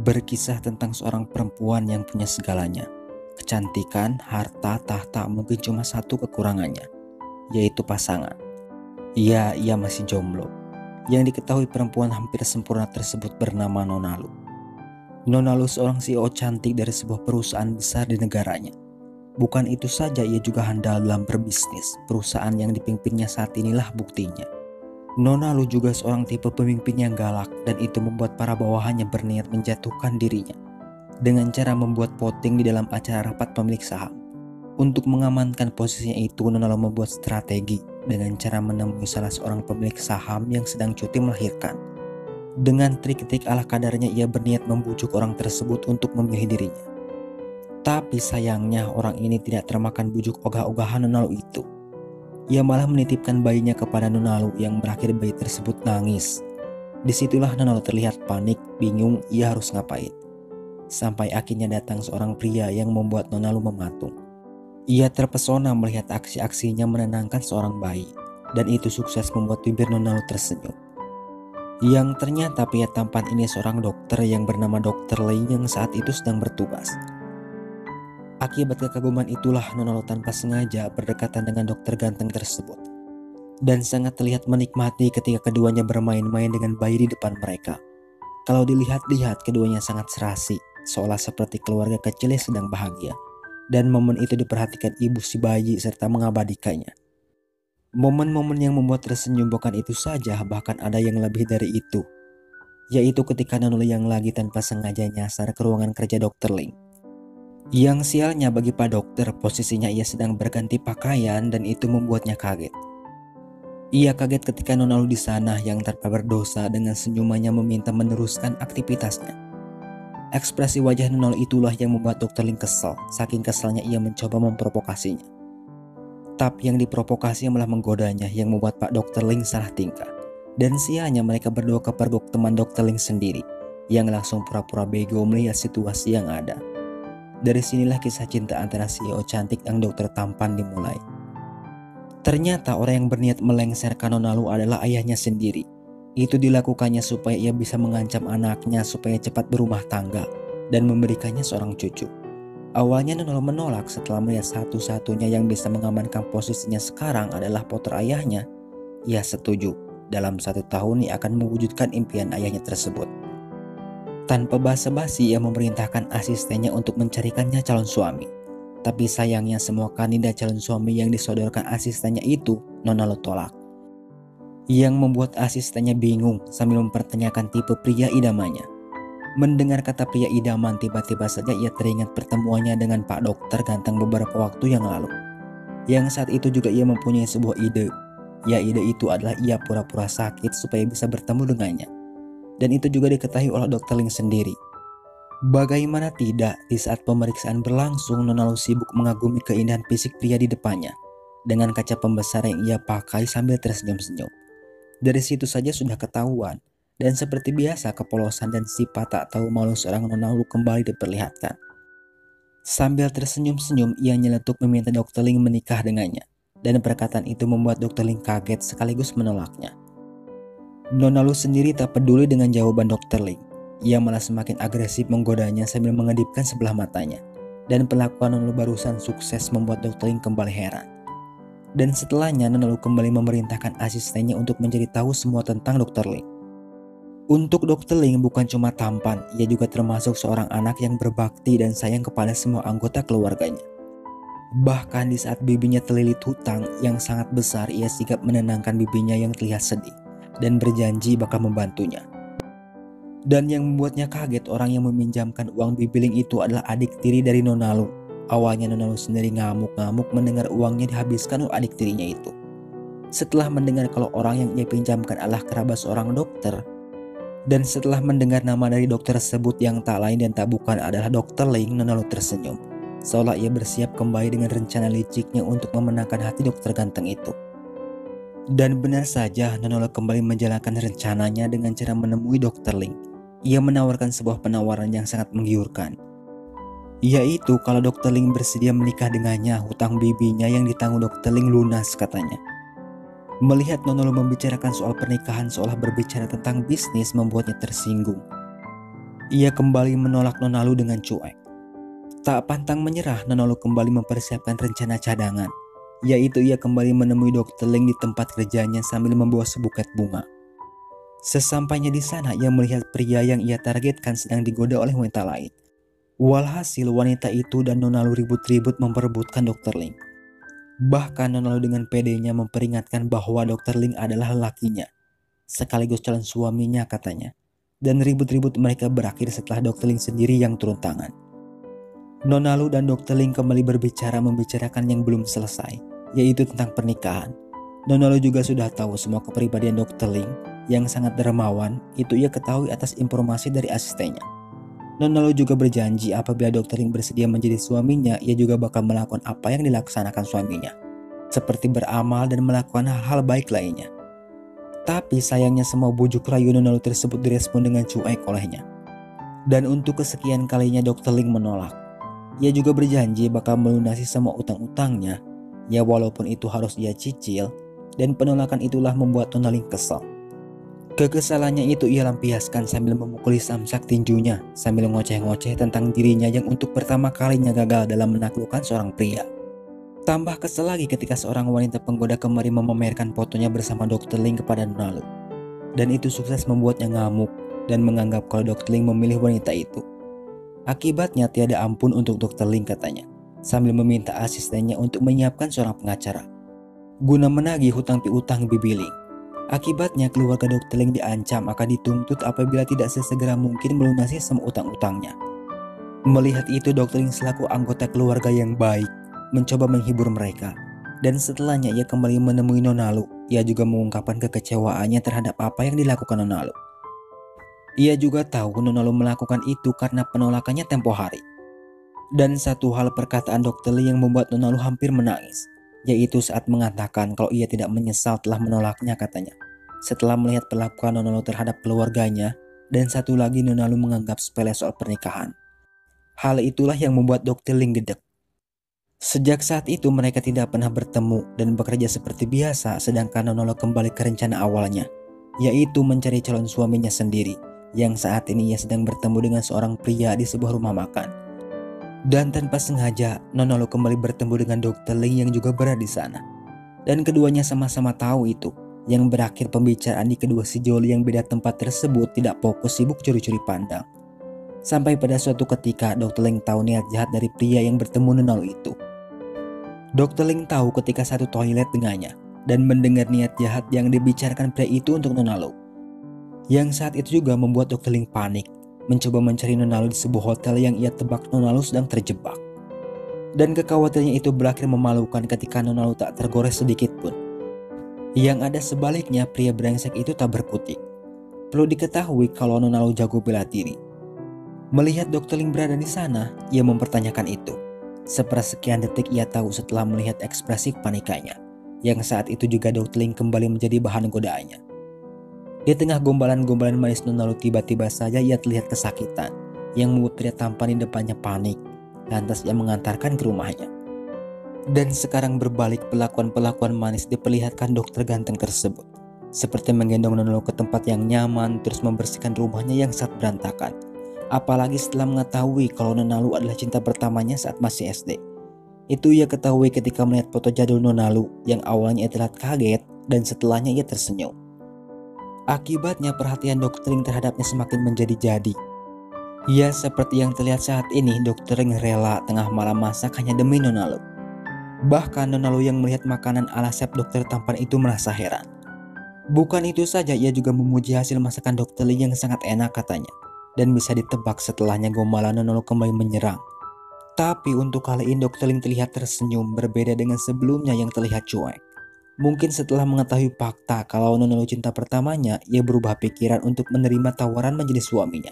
Berkisah tentang seorang perempuan yang punya segalanya. Kecantikan, harta, tahta, mungkin cuma satu kekurangannya, yaitu pasangan. Ia masih jomblo. Yang diketahui perempuan hampir sempurna tersebut bernama Nona Lu. Nona Lu seorang CEO cantik dari sebuah perusahaan besar di negaranya. Bukan itu saja, ia juga handal dalam berbisnis. Perusahaan yang dipimpinnya saat inilah buktinya. Nona Lu juga seorang tipe pemimpin yang galak, dan itu membuat para bawahannya berniat menjatuhkan dirinya dengan cara membuat voting di dalam acara rapat pemilik saham. Untuk mengamankan posisinya itu, Nona Lu membuat strategi dengan cara menemui salah seorang pemilik saham yang sedang cuti melahirkan. Dengan trik-trik ala kadarnya, ia berniat membujuk orang tersebut untuk memilih dirinya. Tapi sayangnya orang ini tidak termakan bujuk ogah-ogahan Nona Lu itu. Ia malah menitipkan bayinya kepada Nona Lu yang berakhir bayi tersebut nangis. Disitulah Nona Lu terlihat panik, bingung ia harus ngapain. Sampai akhirnya datang seorang pria yang membuat Nona Lu mematung. Ia terpesona melihat aksi-aksinya menenangkan seorang bayi, dan itu sukses membuat bibir Nona Lu tersenyum. Yang ternyata pria tampan ini seorang dokter yang bernama Dr. Lee yang saat itu sedang bertugas. Akibat kekaguman itulah Nona Lu tanpa sengaja berdekatan dengan dokter ganteng tersebut, dan sangat terlihat menikmati ketika keduanya bermain-main dengan bayi di depan mereka. Kalau dilihat-lihat, keduanya sangat serasi, seolah seperti keluarga kecil yang sedang bahagia. Dan momen itu diperhatikan ibu si bayi serta mengabadikannya. Momen-momen yang membuat tersenyum bukan itu saja, bahkan ada yang lebih dari itu, yaitu ketika Nona Lu yang lagi tanpa sengaja nyasar ke ruangan kerja Dr. Ling. Yang sialnya bagi Pak Dokter, posisinya ia sedang berganti pakaian dan itu membuatnya kaget. Ia kaget ketika Nona Lu di sana yang tanpa berdosa dengan senyumannya meminta meneruskan aktivitasnya. Ekspresi wajah Nona Lu itulah yang membuat Dr. Ling kesal. Saking kesalnya ia mencoba memprovokasinya. Tapi yang diprovokasi malah menggodanya, yang membuat Pak Dr. Ling salah tingkah. Dan sialnya mereka berdua kepergok teman Dr. Ling sendiri, yang langsung pura-pura bego melihat situasi yang ada. Dari sinilah kisah cinta antara CEO cantik dan dokter tampan dimulai. Ternyata orang yang berniat melengsarkan Nona Lu adalah ayahnya sendiri. Itu dilakukannya supaya ia bisa mengancam anaknya supaya cepat berumah tangga dan memberikannya seorang cucu. Awalnya Nona Lu menolak setelah melihat satu-satunya yang bisa mengamankan posisinya sekarang adalah putra ayahnya. Ia setuju, dalam 1 tahun ia akan mewujudkan impian ayahnya tersebut. Tanpa basa-basi ia memerintahkan asistennya untuk mencarikannya calon suami. Tapi sayangnya semua kandidat calon suami yang disodorkan asistennya itu Nona Lu tolak. Yang membuat asistennya bingung sambil mempertanyakan tipe pria idamannya. Mendengar kata pria idaman, tiba-tiba saja ia teringat pertemuannya dengan Pak Dokter ganteng beberapa waktu yang lalu. Yang saat itu juga ia mempunyai sebuah ide. Ya, ide itu adalah ia pura-pura sakit supaya bisa bertemu dengannya. Dan itu juga diketahui oleh Dr. Ling sendiri. Bagaimana tidak, di saat pemeriksaan berlangsung, Nona Lu sibuk mengagumi keindahan fisik pria di depannya dengan kaca pembesar yang ia pakai sambil tersenyum-senyum. Dari situ saja sudah ketahuan, dan seperti biasa kepolosan dan sifat tak tahu malu seorang Nona Lu kembali diperlihatkan. Sambil tersenyum-senyum, ia nyeletuk meminta Dr. Ling menikah dengannya, dan perkataan itu membuat Dr. Ling kaget sekaligus menolaknya. Nona Lu sendiri tak peduli dengan jawaban Dr. Ling. Ia malah semakin agresif menggodanya sambil mengedipkan sebelah matanya. Dan perlakuan Nona Lu barusan sukses membuat Dr. Ling kembali heran. Dan setelahnya Nona Lu kembali memerintahkan asistennya untuk mencari tahu semua tentang Dr. Ling. Untuk Dr. Ling bukan cuma tampan, ia juga termasuk seorang anak yang berbakti dan sayang kepada semua anggota keluarganya. Bahkan di saat bibinya terlilit hutang yang sangat besar, ia sigap menenangkan bibinya yang terlihat sedih dan berjanji bakal membantunya. Dan yang membuatnya kaget, orang yang meminjamkan uang bibi Ling itu adalah adik tiri dari Nona Lu. Awalnya Nona Lu sendiri ngamuk-ngamuk mendengar uangnya dihabiskan oleh adik tirinya itu. Setelah mendengar kalau orang yang ia pinjamkan adalah kerabat seorang dokter, dan setelah mendengar nama dari dokter tersebut yang tak lain dan tak bukan adalah Dr. Ling, Nona Lu tersenyum, seolah ia bersiap kembali dengan rencana liciknya untuk memenangkan hati dokter ganteng itu. Dan benar saja, Nona Lu kembali menjalankan rencananya dengan cara menemui Dr. Ling. Ia menawarkan sebuah penawaran yang sangat menggiurkan, yaitu kalau Dr. Ling bersedia menikah dengannya, hutang bibinya yang ditanggung Dr. Ling lunas katanya. Melihat Nona Lu membicarakan soal pernikahan seolah berbicara tentang bisnis membuatnya tersinggung. Ia kembali menolak Nonalu dengan cuek. Tak pantang menyerah, Nonalu kembali mempersiapkan rencana cadangan, yaitu ia kembali menemui Dr. Ling di tempat kerjanya sambil membawa sebuket bunga. Sesampainya di sana, ia melihat pria yang ia targetkan sedang digoda oleh wanita lain. Walhasil wanita itu dan Nonalu ribut-ribut memperebutkan Dr. Ling. Bahkan Nonalu dengan pedenya memperingatkan bahwa Dr. Ling adalah lelakinya, sekaligus calon suaminya katanya. Dan ribut-ribut mereka berakhir setelah Dr. Ling sendiri yang turun tangan. Nonalu dan Dr. Ling kembali membicarakan yang belum selesai, yaitu tentang pernikahan. Nonalu juga sudah tahu semua kepribadian Dr. Ling yang sangat dermawan, itu ia ketahui atas informasi dari asistennya. Nonalu juga berjanji apabila Dr. Ling bersedia menjadi suaminya, ia juga bakal melakukan apa yang dilaksanakan suaminya, seperti beramal dan melakukan hal-hal baik lainnya. Tapi sayangnya semua bujuk rayu Nonalu tersebut direspon dengan cuek olehnya. Dan untuk kesekian kalinya Dr. Ling menolak. Ia juga berjanji bakal melunasi semua utang-utangnya, ya walaupun itu harus ia cicil, dan penolakan itulah membuat Nonaling kesal. Kekesalannya itu ia lampiaskan sambil memukuli samsak tinjunya, sambil ngoceh-ngoceh tentang dirinya yang untuk pertama kalinya gagal dalam menaklukkan seorang pria. Tambah kesal lagi ketika seorang wanita penggoda kemari memamerkan fotonya bersama Dr. Ling kepada Nonalu. Dan itu sukses membuatnya ngamuk dan menganggap kalau Dr. Ling memilih wanita itu. Akibatnya tiada ampun untuk Dr. Ling katanya, sambil meminta asistennya untuk menyiapkan seorang pengacara guna menagih hutang piutang bibi Ling. Akibatnya keluarga Dr. Ling diancam akan dituntut apabila tidak sesegera mungkin melunasi semua utang-utangnya. Melihat itu, Dr. Ling selaku anggota keluarga yang baik mencoba menghibur mereka. Dan setelahnya ia kembali menemui Nonalu. Ia juga mengungkapkan kekecewaannya terhadap apa yang dilakukan Nonalu. Ia juga tahu Nonalu melakukan itu karena penolakannya tempo hari. Dan satu hal perkataan Dr. Ling yang membuat Nonalu hampir menangis, yaitu saat mengatakan kalau ia tidak menyesal telah menolaknya katanya, setelah melihat perlakuan Nonalu terhadap keluarganya. Dan satu lagi, Nonalu menganggap sepele soal pernikahan. Hal itulah yang membuat Dr. Ling gedek. Sejak saat itu mereka tidak pernah bertemu dan bekerja seperti biasa, sedangkan Nonalu kembali ke rencana awalnya, yaitu mencari calon suaminya sendiri, yang saat ini ia sedang bertemu dengan seorang pria di sebuah rumah makan. Dan tanpa sengaja, Nonalu kembali bertemu dengan Dr. Ling yang juga berada di sana. Dan keduanya sama-sama tahu itu, yang berakhir pembicaraan di kedua sejoli yang beda tempat tersebut tidak fokus sibuk curi-curi pandang. Sampai pada suatu ketika, Dr. Ling tahu niat jahat dari pria yang bertemu Nonalu itu. Dr. Ling tahu ketika satu toilet dengannya, dan mendengar niat jahat yang dibicarakan pria itu untuk Nonalu. Yang saat itu juga membuat Dr. Ling panik, mencoba mencari Nonalu di sebuah hotel yang ia tebak Nonalu sedang terjebak. Dan kekhawatirannya itu berakhir memalukan ketika Nonalu tak tergores sedikit pun. Yang ada sebaliknya, pria brengsek itu tak berkutik. Perlu diketahui kalau Nonalu jago bela diri. Melihat Dr. Ling berada di sana, ia mempertanyakan itu. Sepersekian detik ia tahu setelah melihat ekspresi kepanikannya, yang saat itu juga Dr. Ling kembali menjadi bahan godaannya. Di tengah gombalan-gombalan manis Nonalu, tiba-tiba saja ia terlihat kesakitan, yang membuat pria tampan di depannya panik. Lantas ia mengantarkan ke rumahnya. Dan sekarang berbalik, pelakuan-pelakuan manis diperlihatkan dokter ganteng tersebut, seperti menggendong Nonalu ke tempat yang nyaman, terus membersihkan rumahnya yang sangat berantakan. Apalagi setelah mengetahui kalau Nonalu adalah cinta pertamanya saat masih SD. Itu ia ketahui ketika melihat foto jadul Nonalu, yang awalnya ia terlihat kaget dan setelahnya ia tersenyum. Akibatnya perhatian Dr. Ling terhadapnya semakin menjadi-jadi. Ya, seperti yang terlihat saat ini, Dr. Ling rela tengah malam masak hanya demi Nonalu. Bahkan Nonalu yang melihat makanan ala chef dokter tampan itu merasa heran. Bukan itu saja, ia juga memuji hasil masakan Dr. Ling yang sangat enak katanya. Dan bisa ditebak setelahnya gombalan Nonalu kembali menyerang. Tapi untuk kali ini Dr. Ling terlihat tersenyum, berbeda dengan sebelumnya yang terlihat cuek. Mungkin setelah mengetahui fakta kalau Nonalu cinta pertamanya, ia berubah pikiran untuk menerima tawaran menjadi suaminya.